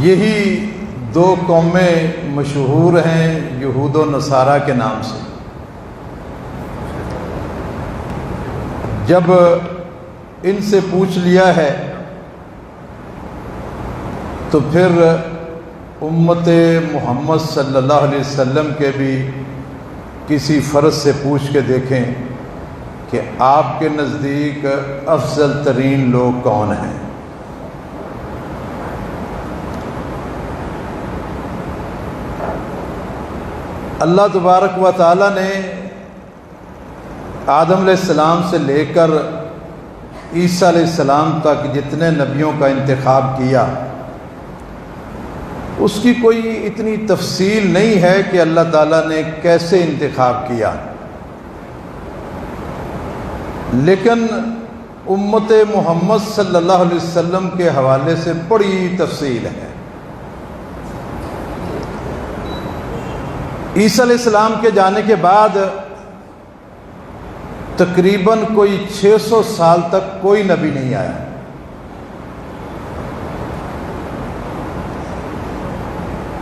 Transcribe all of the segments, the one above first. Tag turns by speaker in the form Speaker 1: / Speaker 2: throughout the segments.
Speaker 1: یہی دو قومیں مشہور ہیں یہود و نصارہ کے نام سے۔ جب ان سے پوچھ لیا ہے تو پھر امت محمد صلی اللہ علیہ وسلم کے بھی کسی فرد سے پوچھ کے دیکھیں کہ آپ کے نزدیک افضل ترین لوگ کون ہیں۔ اللہ تبارک و تعالی نے آدم علیہ السلام سے لے کر عیسیٰ علیہ السلام تک جتنے نبیوں کا انتخاب کیا، اس کی کوئی اتنی تفصیل نہیں ہے کہ اللہ تعالیٰ نے کیسے انتخاب کیا، لیکن امت محمد صلی اللہ علیہ وسلم کے حوالے سے بڑی تفصیل ہے۔ عیسیٰ علیہ السلام کے جانے کے بعد تقریباً کوئی 600 سال تک کوئی نبی نہیں آیا،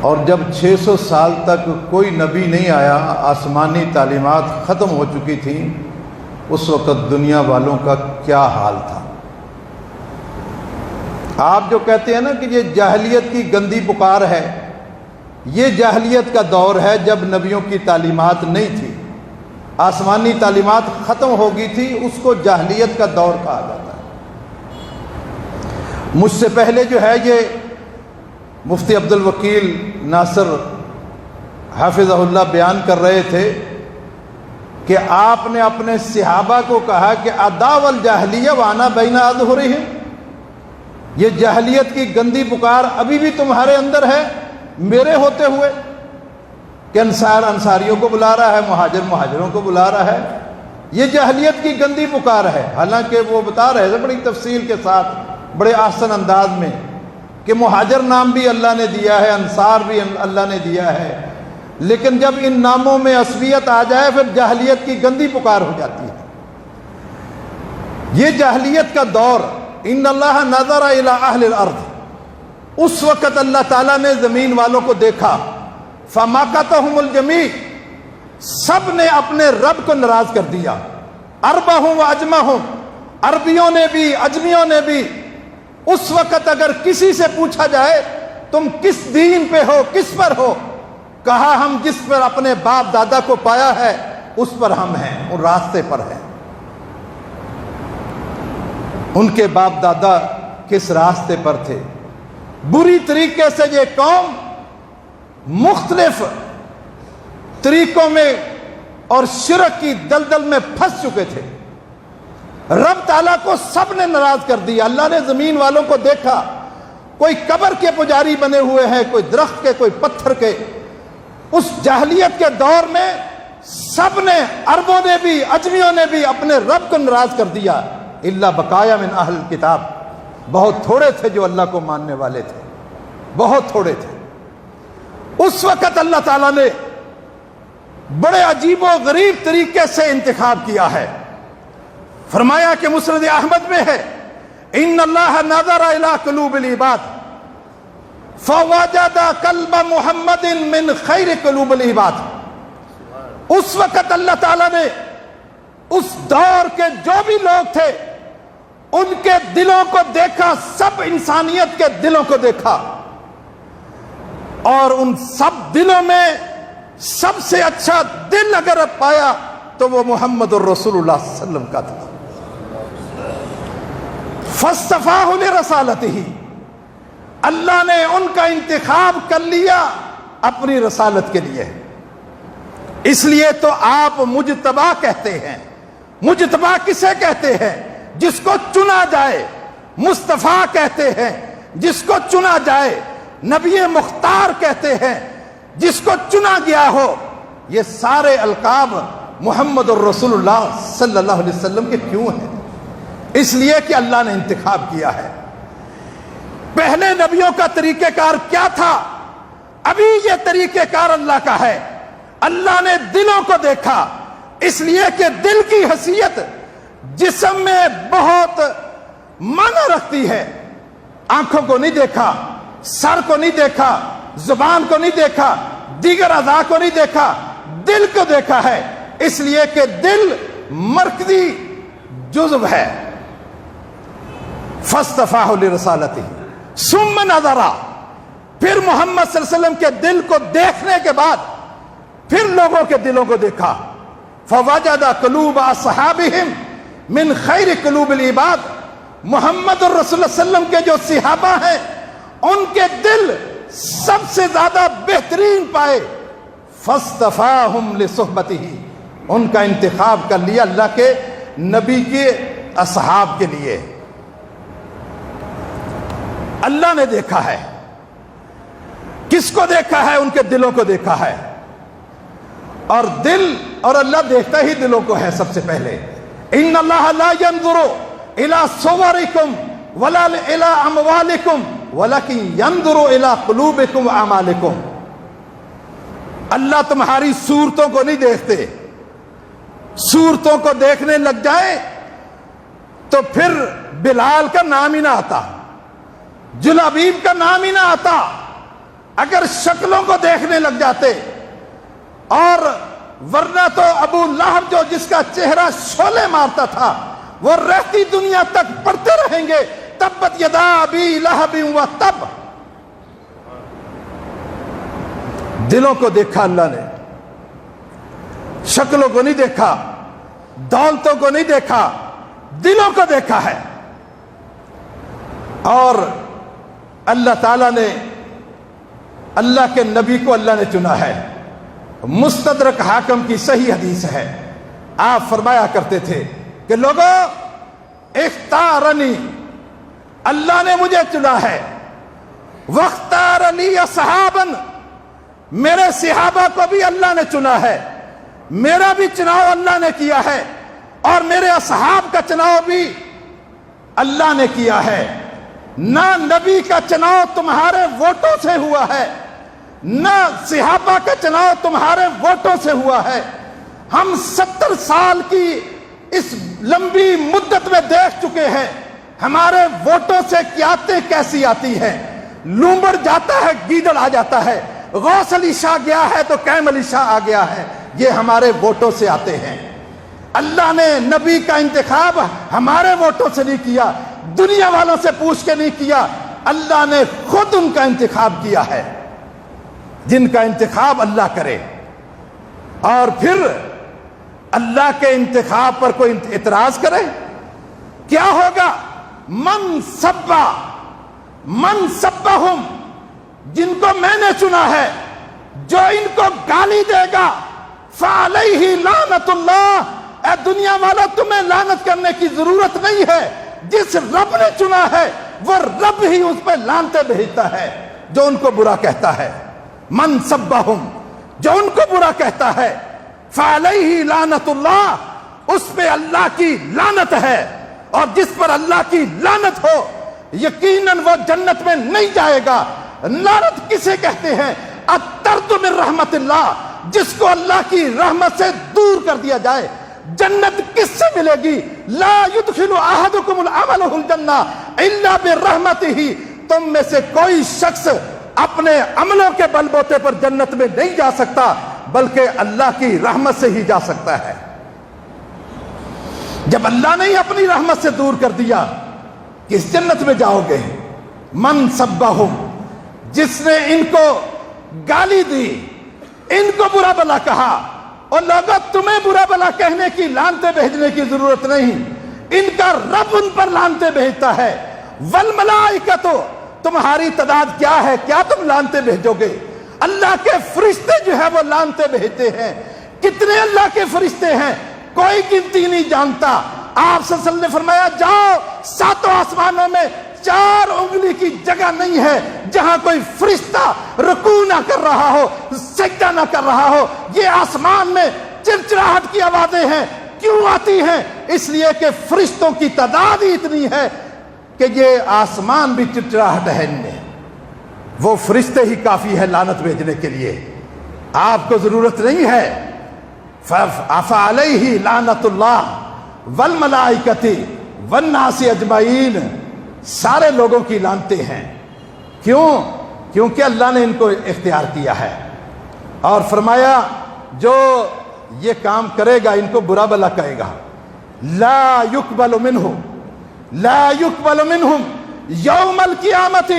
Speaker 1: اور جب 600 سال تک کوئی نبی نہیں آیا، آسمانی تعلیمات ختم ہو چکی تھیں، اس وقت دنیا والوں کا کیا حال تھا۔ آپ جو کہتے ہیں نا کہ یہ جاہلیت کی گندی پکار ہے، یہ جاہلیت کا دور ہے جب نبیوں کی تعلیمات نہیں تھی، آسمانی تعلیمات ختم ہو گئی تھی، اس کو جاہلیت کا دور کہا جاتا ہے۔ مجھ سے پہلے جو ہے یہ مفتی عبد الوکیل ناصر حافظہ اللہ بیان کر رہے تھے کہ آپ نے اپنے صحابہ کو کہا کہ ادا والجاہلیہ وانا بین اظہرہم، یہ جاہلیت کی گندی پکار ابھی بھی تمہارے اندر ہے میرے ہوتے ہوئے، کہ انصار انصاریوں کو بلا رہا ہے، مہاجر مہاجروں کو بلا رہا ہے، یہ جاہلیت کی گندی پکار ہے۔ حالانکہ وہ بتا رہے تھے بڑی تفصیل کے ساتھ، بڑے احسن انداز میں، کہ مہاجر نام بھی اللہ نے دیا ہے، انصار بھی اللہ نے دیا ہے، لیکن جب ان ناموں میں عصبیت آ جائے پھر جاہلیت کی گندی پکار ہو جاتی ہے۔ یہ جاہلیت کا دور، ان اللہ نظر الی اہل الارض، اس وقت اللہ تعالیٰ نے زمین والوں کو دیکھا، فماقتہم الجمیع، سب نے اپنے رب کو ناراض کر دیا، عربہم و عجمہم، عربیوں نے بھی عجمیوں نے بھی۔ اس وقت اگر کسی سے پوچھا جائے تم کس دین پہ ہو، کس پر ہو، کہا ہم جس پر اپنے باپ دادا کو پایا ہے اس پر ہم ہیں، ان راستے پر ہیں۔ ان کے باپ دادا کس راستے پر تھے؟ بری طریقے سے یہ قوم مختلف طریقوں میں اور شرک کی دلدل میں پھنس چکے تھے۔ رب تعالیٰ کو سب نے ناراض کر دیا۔ اللہ نے زمین والوں کو دیکھا، کوئی قبر کے پجاری بنے ہوئے ہیں، کوئی درخت کے، کوئی پتھر کے۔ اس جاہلیت کے دور میں سب نے، عربوں نے بھی عجمیوں نے بھی اپنے رب کو ناراض کر دیا، الا بقایا من اہل الکتاب، بہت تھوڑے تھے جو اللہ کو ماننے والے تھے، بہت تھوڑے تھے۔ اس وقت اللہ تعالیٰ نے بڑے عجیب و غریب طریقے سے انتخاب کیا ہے۔ فرمایا کہ مسند احمد میں ہے، ان اللہ نظر الی قلوب العباد فوجد قلب محمد من خیر قلوب العباد۔ اس وقت اللہ تعالیٰ نے اس دور کے جو بھی لوگ تھے ان کے دلوں کو دیکھا، سب انسانیت کے دلوں کو دیکھا، اور ان سب دلوں میں سب سے اچھا دل اگر پایا تو وہ محمد الرسول اللہ صلی اللہ علیہ وسلم کا تھا۔ فاصطفاہ لرسالتہ، اللہ نے ان کا انتخاب کر لیا اپنی رسالت کے لیے۔ اس لیے تو آپ مجتبی کہتے ہیں۔ مجتبی کسے کہتے ہیں؟ جس کو چنا جائے۔ مصطفیٰ کہتے ہیں جس کو چنا جائے۔ نبی مختار کہتے ہیں جس کو چنا گیا ہو۔ یہ سارے القاب محمد الرسول اللہ صلی اللہ علیہ وسلم کے کیوں ہیں؟ اس لیے کہ اللہ نے انتخاب کیا ہے۔ پہلے نبیوں کا طریقہ کار کیا تھا؟ ابھی یہ طریقہ کار اللہ کا ہے۔ اللہ نے دلوں کو دیکھا، اس لیے کہ دل کی حیثیت جسم میں بہت معنی رکھتی ہے۔ آنکھوں کو نہیں دیکھا، سر کو نہیں دیکھا، زبان کو نہیں دیکھا، دیگر اعضاء کو نہیں دیکھا، دل کو دیکھا ہے، اس لیے کہ دل مرکزی جزو ہے۔ فاصطفاہ لرسالتہ ثم نظر، پھر محمد صلی اللہ علیہ وسلم کے دل کو دیکھنے کے بعد پھر لوگوں کے دلوں کو دیکھا، فوجد قلوب اصحابہم من خیر قلوب العباد، محمد الرسول صلی اللہ علیہ وسلم کے جو صحابہ ہیں ان کے دل سب سے زیادہ بہترین پائے، فاصطفاہم لصحبتہ، ان کا انتخاب کر لیا اللہ کے نبی کے اصحاب کے لیے۔ اللہ نے دیکھا ہے، کس کو دیکھا ہے؟ ان کے دلوں کو دیکھا ہے، اور دل اور اللہ دیکھتا ہی دلوں کو ہے سب سے پہلے۔ ان اللہ لا ينظر الى صورکم ولا الى اموالکم ولکن ينظر الى قلوبکم واعمالکم، اللہ تمہاری صورتوں کو نہیں دیکھتے، صورتوں کو دیکھنے لگ جائے تو پھر بلال کا نام ہی نہ آتا، جلابیب کا نام ہی نہ آتا۔ اگر شکلوں کو دیکھنے لگ جاتے، اور ورنہ تو ابو لہب جو جس کا چہرہ شعلے مارتا تھا وہ رہتی دنیا تک پڑھتے رہیں گے تبت یدا ابی لہب وتب۔ دلوں کو دیکھا اللہ نے، شکلوں کو نہیں دیکھا، دولتوں کو نہیں دیکھا، دلوں کو دیکھا ہے۔ اور اللہ تعالیٰ نے اللہ کے نبی کو اللہ نے چنا ہے۔ مستدرک حاکم کی صحیح حدیث ہے، آپ فرمایا کرتے تھے کہ لوگوں اختارنی، اللہ نے مجھے چنا ہے، واختار لی اصحابا، میرے صحابہ کو بھی اللہ نے چنا ہے، میرا بھی چناؤ اللہ نے کیا ہے، اور میرے اصحاب کا چناؤ بھی اللہ نے کیا ہے۔ نہ نبی کا چناؤ تمہارے ووٹوں سے ہوا ہے، نہ صحابہ کا چناؤ تمہارے ووٹوں سے ہوا ہے۔ ہم 70 سال کی اس لمبی مدت میں دیکھ چکے ہیں ہمارے ووٹوں سے قیادتیں کیسی آتی ہیں، لومبڑ جاتا ہے گیدڑ آ جاتا ہے، غوث علی شاہ گیا ہے تو کیم علی شاہ آ گیا ہے، یہ ہمارے ووٹوں سے آتے ہیں۔ اللہ نے نبی کا انتخاب ہمارے ووٹوں سے نہیں کیا، دنیا والوں سے پوچھ کے نہیں کیا، اللہ نے خود ان کا انتخاب کیا ہے۔ جن کا انتخاب اللہ کرے، اور پھر اللہ کے انتخاب پر کوئی اعتراض کرے، کیا ہوگا؟ من سبہم، جن کو میں نے چنا ہے، جو ان کو گالی دے گا فعلیہ لعنت اللہ، اے دنیا والا تمہیں لعنت کرنے کی ضرورت نہیں ہے، جس رب نے چنا ہے وہ رب ہی اس پہ لعنتیں بھیجتا ہے جو ان کو برا کہتا ہے۔ من سبہم، جو ان کو برا کہتا ہے، فعلیہ لعنت اللہ، اس پہ اللہ کی لعنت ہے، اور جس پر اللہ کی لعنت ہو یقیناً وہ جنت میں نہیں جائے گا۔ لعنت کسے کہتے ہیں؟ الطرد من رحمت اللہ، جس کو اللہ کی رحمت سے دور کر دیا جائے۔ جنت کس سے ملے گی؟ لا يدخل احدکم العملہ الجنہ الا برحمتہ، تم میں سے کوئی شخص اپنے عملوں کے بل بوتے پر جنت میں نہیں جا سکتا، بلکہ اللہ کی رحمت سے ہی جا سکتا ہے۔ جب اللہ نے اپنی رحمت سے دور کر دیا، کس جنت میں جاؤ گے؟ من سبہم، جس نے ان کو گالی دی، ان کو برا بلا کہا، اور لوگوں تمہیں برا بلا کہنے کی لعنتیں بھیجنے کی ضرورت نہیں، ان کا رب ان پر لعنتیں بھیجتا ہے۔ والملائکۃ، تمہاری تعداد کیا ہے؟ کیا تم لعنتیں بھیجو گے؟ اللہ کے فرشتے جو ہے وہ لعنتیں بھیجتے ہیں۔ کتنے اللہ کے فرشتے ہیں کوئی گنتی نہیں جانتا۔ آپ صلی اللہ علیہ وسلم نے فرمایا جاؤ 7 آسمانوں میں 4 انگلی کی جگہ نہیں ہے جہاں کوئی فرشتہ رکوع نہ کر رہا ہو، سجدہ نہ کر رہا ہو۔ یہ آسمان میں چرچراہٹ کی آوازیں ہیں، کیوں آتی ہیں؟ اس لیے کہ فرشتوں کی تعداد ہی اتنی ہے کہ یہ آسمان بھی چرچراہٹ ہے ان میں۔ وہ فرشتے ہی کافی ہے لعنت بھیجنے کے لیے، آپ کو ضرورت نہیں ہے۔ فعلیہ لعنت اللہ والملائکۃ والناس اجمعین، سارے لوگوں کی لعنتیں ہیں۔ کیوں؟ کیونکہ اللہ نے ان کو اختیار کیا ہے، اور فرمایا جو یہ کام کرے گا ان کو برا بلا کہے گا، لا يقبل منہم یوم القیامت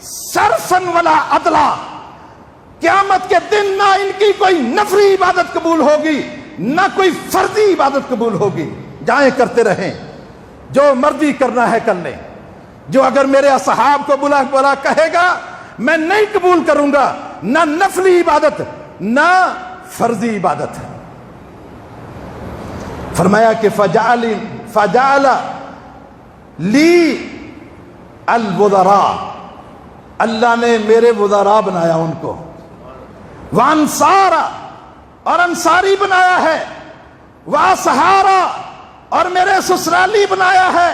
Speaker 1: صرفا ولا عدلا، قیامت کے دن نہ ان کی کوئی نفری عبادت قبول ہوگی نہ کوئی فرضی عبادت قبول ہوگی، جائیں کرتے رہیں، جو مرضی کرنا ہے کر لیں، جو اگر میرے اصحاب کو بلا بلا کہے گا میں نہیں قبول کروں گا، نہ نفلی عبادت نہ فرضی عبادت۔ فرمایا کہ فجعل لی الوزراء، اللہ نے میرے وزراء بنایا ان کو، وانصارا، اور انصاری بنایا ہے، واصحارا، اور میرے سسرالی بنایا ہے۔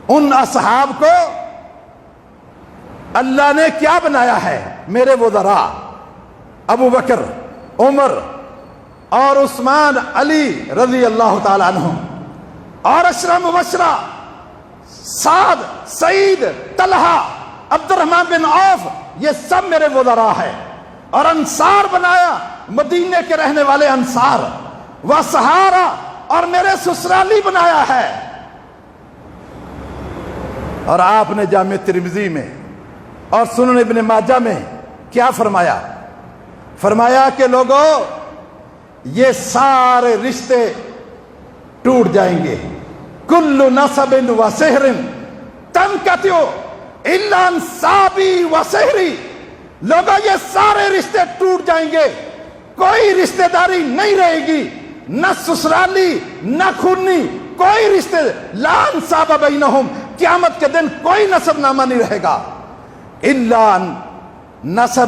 Speaker 1: ان اصحاب کو اللہ نے کیا بنایا ہے؟ میرے وزراء، ابو بکر، عمر اور عثمان، علی رضی اللہ تعالی عنہم، اور عشرہ مبشرہ، سعد، سعید، طلحہ، عبد الرحمن بن عوف، یہ سب میرے وزراء ہیں۔ اور انصار بنایا، مدینے کے رہنے والے انصار، وصحارا، اور میرے سسرالی بنایا ہے۔ اور آپ نے جامع ترمذی میں اور سنن ابن ماجہ میں کیا فرمایا؟ فرمایا کہ لوگوں یہ سارے رشتے ٹوٹ جائیں گے، کل نسب و سحر تنقطع الا انسابی و سحری، لوگوں یہ سارے رشتے ٹوٹ جائیں گے، کوئی رشتہ داری نہیں رہے گی، نہ سسرالی نہ خونی، کوئی رشتے، لا انساب بینہم، قیامت کے دن کوئی نسب نامہ نہیں رہے گا، الا نسب